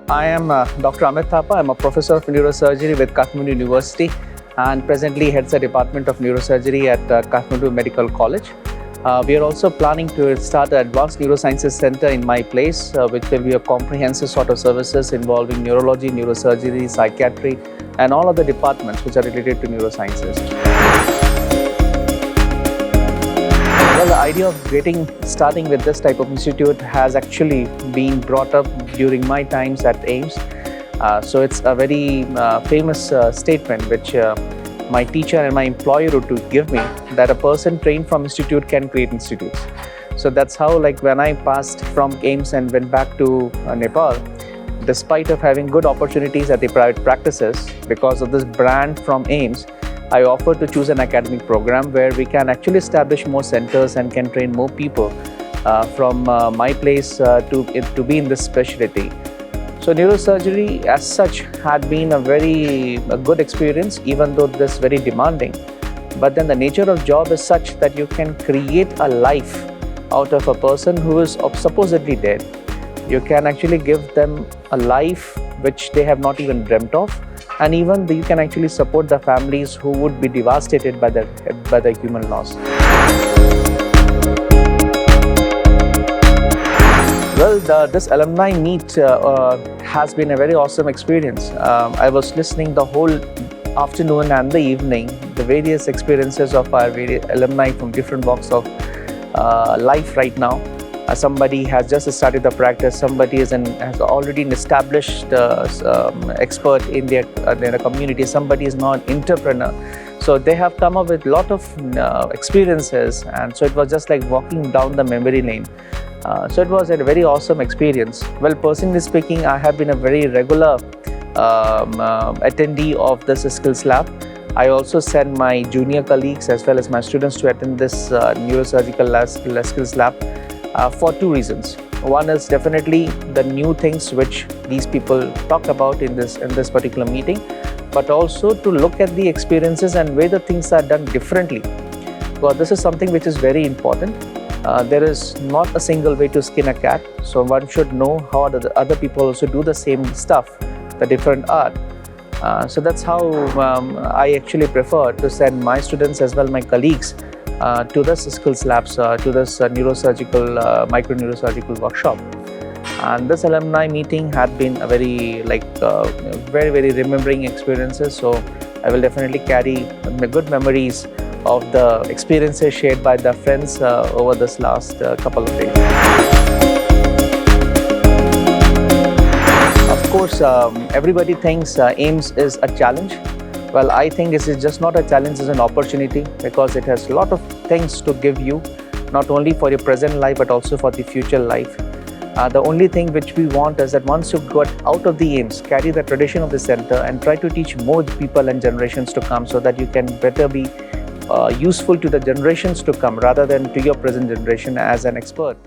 I am Dr. Amit Thapa. I'm a professor of neurosurgery with Kathmandu University and presently heads the Department of Neurosurgery at Kathmandu Medical College. We are also planning to start an Advanced Neurosciences Center in my place, which will be a comprehensive sort of services involving neurology, neurosurgery, psychiatry, and all other departments which are related to neurosciences. Well, the idea of starting with this type of institute has actually been brought up during my times at AIIMS. So it's a very famous statement which my teacher and my employer would to give me, that a person trained from institute can create institutes. So that's how, like, when I passed from AIIMS and went back to Nepal, despite of having good opportunities at the private practices, because of this brand from AIIMS, I offered to choose an academic program where we can actually establish more centers and can train more people from my place to be in this specialty. So neurosurgery as such had been a very good experience, even though this very demanding. But then the nature of job is such that you can create a life out of a person who is supposedly dead. You can actually give them a life which they have not even dreamt of. And even you can actually support the families who would be devastated by the human loss. Well, this alumni meet has been a very awesome experience. I was listening the whole afternoon and the evening, the various experiences of our various alumni from different walks of life right now. Somebody has just started the practice, somebody has already an established expert in their community, somebody is now an entrepreneur. So they have come up with a lot of experiences, and so it was just like walking down the memory lane. So it was a very awesome experience. Well, personally speaking, I have been a very regular attendee of this skills lab. I also send my junior colleagues as well as my students to attend this neurosurgical skills lab. For two reasons. One is definitely the new things which these people talk about in this particular meeting, but also to look at the experiences and where the things are done differently. Well, this is something which is very important. There is not a single way to skin a cat, so one should know how the other people also do the same stuff, the different art. So that's how I actually prefer to send my students as well my colleagues to the skills labs, to this neurosurgical, micro-neurosurgical workshop. And this alumni meeting had been a very, very remembering experiences. So I will definitely carry good memories of the experiences shared by the friends over this last couple of days. Of course, everybody thinks AIIMS is a challenge. Well, I think this is just not a challenge, it's an opportunity, because it has a lot of things to give you, not only for your present life, but also for the future life. The only thing which we want is that once you got out of the AIIMS, carry the tradition of the center and try to teach more people and generations to come, so that you can better be useful to the generations to come rather than to your present generation as an expert.